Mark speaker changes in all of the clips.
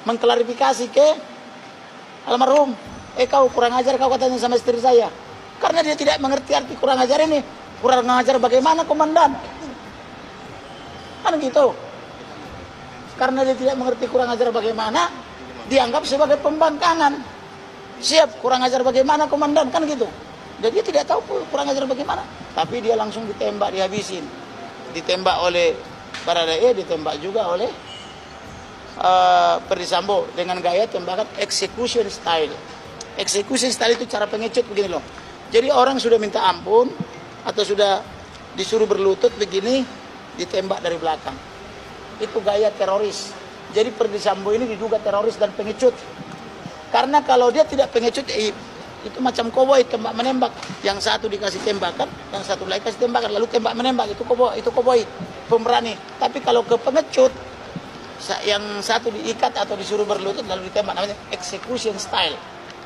Speaker 1: mengklarifikasi ke almarhum. Kau kurang ajar, kau katanya sama istri saya. Karena dia tidak mengerti arti kurang ajar ini. Kurang ajar bagaimana, komandan? Kan gitu. Karena dia tidak mengerti kurang ajar bagaimana, dianggap sebagai pembangkangan. Siap, kurang ajar bagaimana, komandan? Kan gitu. Dan dia tidak tahu kurang ajar bagaimana. Tapi dia langsung ditembak, dihabisin. Ditembak oleh Baradae, ditembak juga oleh Ferdy Sambo dengan gaya tembakan execution style. Execution style itu cara pengecut begini loh. Jadi orang sudah minta ampun atau sudah disuruh berlutut begini, ditembak dari belakang. Itu gaya teroris. Jadi Ferdy Sambo ini diduga teroris dan pengecut. Karena kalau dia tidak pengecut, itu macam koboi tembak menembak. Yang satu dikasih tembakan, yang satu lagi kasih tembakan, lalu tembak menembak. Itu koboi pemberani. Tapi kalau ke pengecut, yang satu diikat atau disuruh berlutut lalu ditembak, namanya execution style.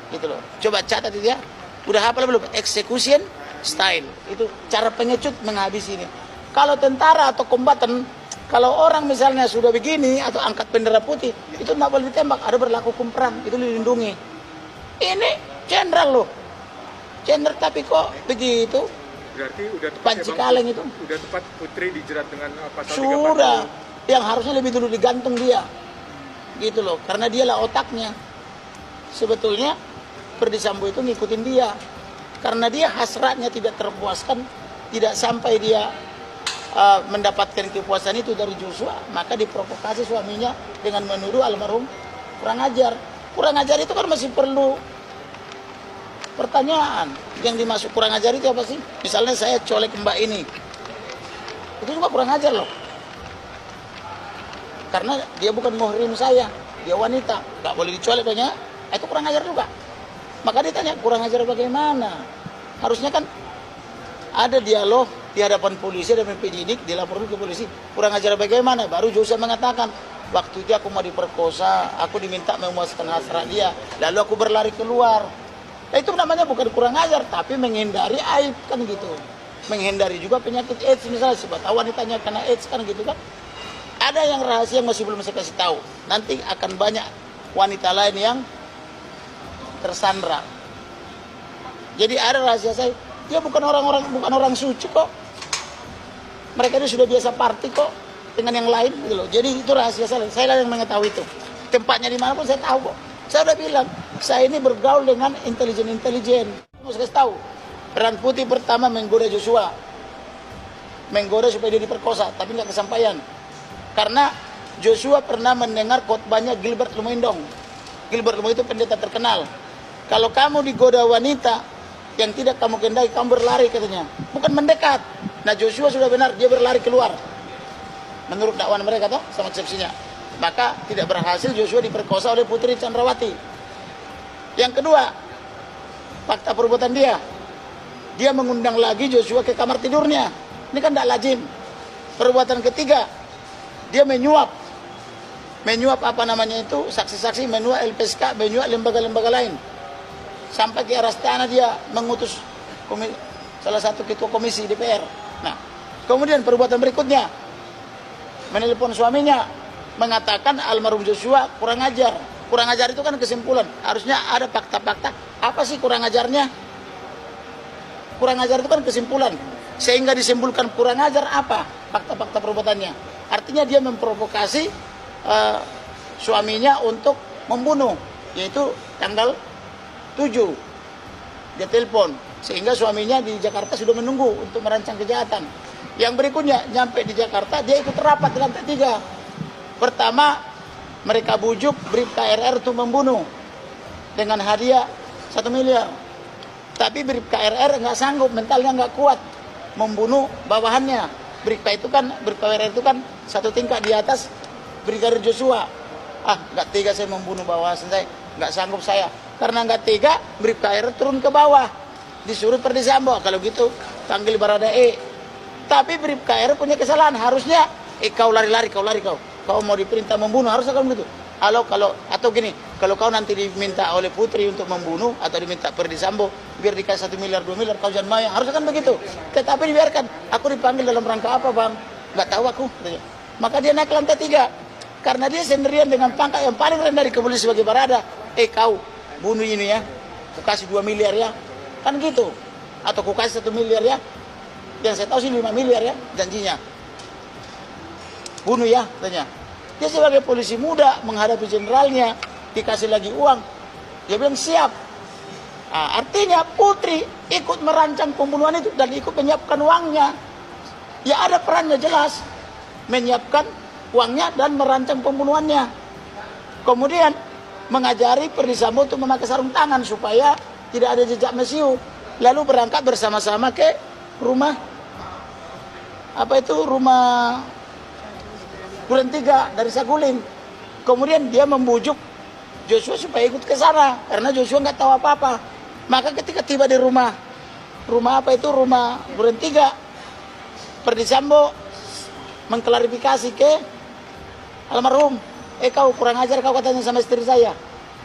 Speaker 1: Gitu loh. Coba catat itu ya. Udah hafal belum? Execution style. Itu cara pengecut menghabisi ini. Kalau tentara atau kombatan, kalau orang misalnya sudah begini atau angkat bendera putih, itu tidak boleh ditembak. Ada berlaku hukum perang, itu dilindungi. Ini jenderal loh. Jenderal tapi kok begitu?
Speaker 2: Berarti udah tepat
Speaker 1: Panci kaleng itu.
Speaker 2: Udah tepat Putri dijerat dengan pasal 340.
Speaker 1: Sudah. Yang harusnya lebih dulu digantung dia. Gitu loh. Karena dialah otaknya. Sebetulnya Ferdy Sambo itu ngikutin dia. Karena dia hasratnya tidak terpuaskan, tidak sampai dia mendapatkan kepuasan itu dari Joshua, maka diprovokasi suaminya dengan menuduh almarhum kurang ajar. Kurang ajar itu kan masih perlu pertanyaan. Yang dimaksud kurang ajar itu apa sih? Misalnya saya colek mbak ini, itu juga kurang ajar loh. Karena dia bukan muhrim saya, dia wanita, nggak boleh dicolek banyak, itu kurang ajar juga. Maka ditanya kurang ajar bagaimana? Harusnya kan ada dialog di hadapan polisi dan penyidik, dilaporkan ke polisi. Kurang ajar bagaimana? Baru Joshua mengatakan, waktu itu aku mau diperkosa, aku diminta memuaskan hasrat dia, lalu aku berlari keluar. Nah, itu namanya bukan kurang ajar, tapi menghindari aib kan gitu. Menghindari juga penyakit AIDS misalnya, sebab wanitanya kena AIDS kan gitu kan. Ada yang rahasia yang masih belum saya kasih tahu. Nanti akan banyak wanita lain yang tersandra. Jadi ada rahasia saya. Dia bukan orang suci kok. Mereka ini sudah biasa party kok dengan yang lain gitu loh. Jadi itu rahasia saya. Saya yang mengetahui itu. Tempatnya di mana pun saya tahu kok. Saya udah bilang, saya ini bergaul dengan intelijen. Mau saya kasih tahu. Peran putih pertama menggoda Joshua. Menggoda supaya dia diperkosa, tapi nggak kesampaian. Karena Joshua pernah mendengar khotbahnya Gilbert Lumendong. Gilbert Lumendong itu pendeta terkenal. Kalau kamu digoda wanita yang tidak kamu kehendaki, kamu berlari katanya. Bukan mendekat. Nah Joshua sudah benar, dia berlari keluar. Menurut dakwaan mereka toh, sama eksepsinya. Maka tidak berhasil Joshua diperkosa oleh Putri Chandrawati. Yang kedua, fakta perbuatan dia. Dia mengundang lagi Joshua ke kamar tidurnya. Ini kan tidak lazim. Perbuatan ketiga, dia menyuap apa namanya itu, saksi-saksi, menyuap LPSK, menyuap lembaga-lembaga lain. Sampai ke Arastana dia mengutus salah satu ketua komisi DPR. Nah, kemudian perbuatan berikutnya, menelpon suaminya, mengatakan almarhum Joshua kurang ajar. Kurang ajar itu kan kesimpulan. Harusnya ada fakta-fakta. Apa sih kurang ajarnya? Kurang ajar itu kan kesimpulan. Sehingga disimpulkan kurang ajar apa? Fakta-fakta perbuatannya. Artinya dia memprovokasi suaminya untuk membunuh. Yaitu tanggal 7. Dia telepon. Sehingga suaminya di Jakarta sudah menunggu untuk merancang kejahatan. Yang berikutnya, nyampe di Jakarta, dia ikut rapat di lantai 3. Pertama, mereka bujuk Brib KRR untuk membunuh. Dengan hadiah 1 miliar. Tapi Brib KRR nggak sanggup, mentalnya nggak kuat membunuh bawahannya. Brib KRR itu kan satu tingkat di atas Brigadir Joshua. Nggak tega saya membunuh bawahan saya, nggak sanggup saya. Karena nggak tega, Brib KRR turun ke bawah. Disuruh Ferdy Sambo, kalau gitu panggil Baradae. Tapi Brib KRR punya kesalahan, harusnya kau lari kau. Kau mau diperintah membunuh, harusnya kamu gitu. Atau gini, kalau kau nanti diminta oleh Putri untuk membunuh atau diminta Ferdy Sambo biar dikasih 1 miliar 2 miliar, kau jangan mau, harusnya kan begitu. Tetapi dibiarkan. Aku dipanggil dalam rangka apa bang? Nggak tahu aku. Maka dia naik ke lantai 3. Karena dia sendirian dengan pangkat yang paling rendah di kepolisian sebagai barada. Kau bunuh ini ya, ku kasih 2 miliar ya. Kan gitu. Atau ku kasih 1 miliar ya. Yang saya tahu sih 5 miliar ya janjinya. Bunuh ya, katanya. Dia sebagai polisi muda menghadapi jenderalnya, dikasih lagi uang. Dia bilang siap. Nah, artinya Putri ikut merancang pembunuhan itu dan ikut menyiapkan uangnya. Ya ada perannya jelas. Menyiapkan uangnya dan merancang pembunuhannya. Kemudian mengajari Ferdy Sambo untuk memakai sarung tangan supaya tidak ada jejak mesiu. Lalu berangkat bersama-sama ke rumah rumah Duren 3 dari Saguling. Kemudian dia membujuk Joshua supaya ikut ke sana karena Joshua nggak tahu apa-apa. Maka ketika tiba di rumah Duren 3, Ferdy Sambo mengklarifikasi ke almarhum, kau kurang ajar kau katanya sama istri saya.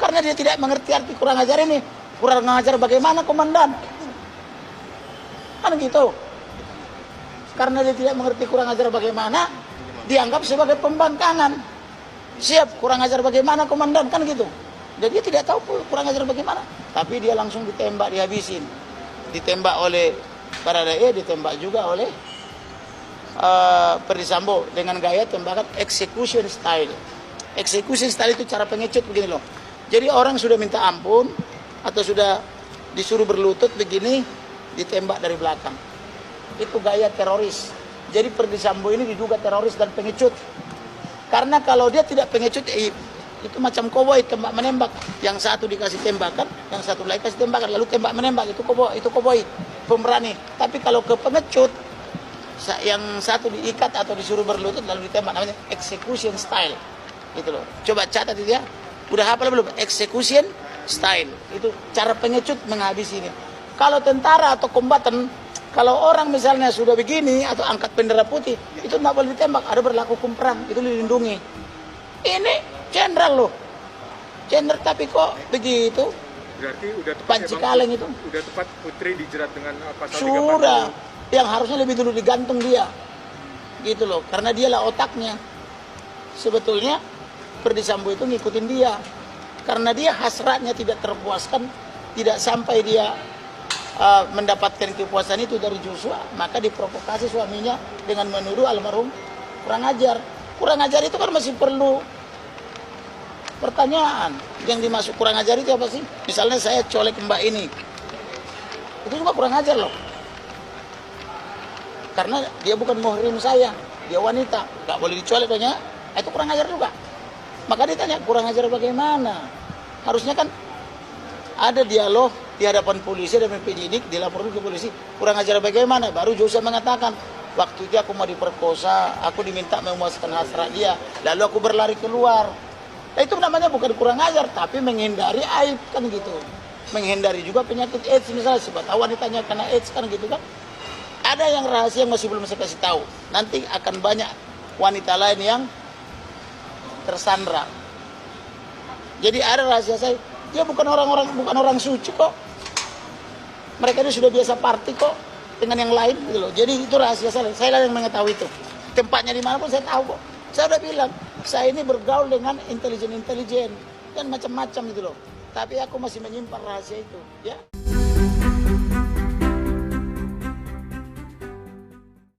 Speaker 1: Karena dia tidak mengerti arti kurang ajar ini. Kurang ajar bagaimana komandan? Kan gitu. Karena dia tidak mengerti kurang ajar bagaimana, dianggap sebagai pembangkangan. Siap, kurang ajar bagaimana komandan? Kan gitu. Jadi dia tidak tahu kurang ajar bagaimana. Tapi dia langsung ditembak, dihabisin. Ditembak oleh Baradae, ditembak juga oleh Ferdy Sambo dengan gaya tembakan execution style. Execution style itu cara pengecut begini loh. Jadi orang sudah minta ampun atau sudah disuruh berlutut begini, ditembak dari belakang. Itu gaya teroris. Jadi Ferdy Sambo ini diduga teroris dan pengecut. Karena kalau dia tidak pengecut, itu macam koboi tembak menembak. Yang satu dikasih tembakan, yang satu lagi kasih tembakan, lalu tembak menembak. Itu koboi pemberani. Tapi kalau ke pengecut, yang satu diikat atau disuruh berlutut lalu ditembak, namanya execution style. Gitu loh. Coba catat itu ya. Udah hafal belum? Execution style. Itu cara pengecut menghabisi ini. Kalau tentara atau kombatan, kalau orang misalnya sudah begini atau angkat bendera putih, itu nggak boleh ditembak. Ada berlaku hukum perang, itu dilindungi. Ini jenderal loh. Jenderal tapi kok begitu?
Speaker 2: Berarti udah tepat
Speaker 1: Panci kaleng itu.
Speaker 2: Udah tepat Putri dijerat dengan pasal 340.
Speaker 1: Sudah. Yang harusnya lebih dulu digantung dia. Gitu loh. Karena dialah otaknya. Sebetulnya Ferdy Sambo itu ngikutin dia. Karena dia hasratnya tidak terpuaskan. Tidak sampai dia mendapatkan kepuasan itu dari Joshua. Maka diprovokasi suaminya dengan menuduh almarhum kurang ajar. Kurang ajar itu kan masih perlu pertanyaan. Yang dimaksud kurang ajar itu apa sih? Misalnya saya colek mbak ini. Itu juga kurang ajar loh. Karena dia bukan muhrim saya, dia wanita, nggak boleh dicolek banyak, itu kurang ajar juga. Maka ditanya kurang ajar bagaimana? Harusnya kan ada dialog di hadapan polisi dan penyidik, dilaporkan ke polisi. Kurang ajar bagaimana? Baru Joshua mengatakan, waktu itu aku mau diperkosa, aku diminta memuaskan hasrat dia, lalu aku berlari keluar. Nah, itu namanya bukan kurang ajar, tapi menghindari aib kan gitu. Menghindari juga penyakit AIDS misalnya, siapa tahu wanitanya kena AIDS kan gitu kan. Ada yang rahasia yang masih belum saya kasih tahu. Nanti akan banyak wanita lain yang tersandra. Jadi ada rahasia saya. Dia bukan orang suci kok. Mereka itu sudah biasa party kok dengan yang lain gitu loh. Jadi itu rahasia saya. Saya yang mengetahui itu. Tempatnya di mana pun saya tahu kok. Saya udah bilang, saya ini bergaul dengan intelijen dan macam-macam gitu loh. Tapi aku masih menyimpan rahasia itu, ya.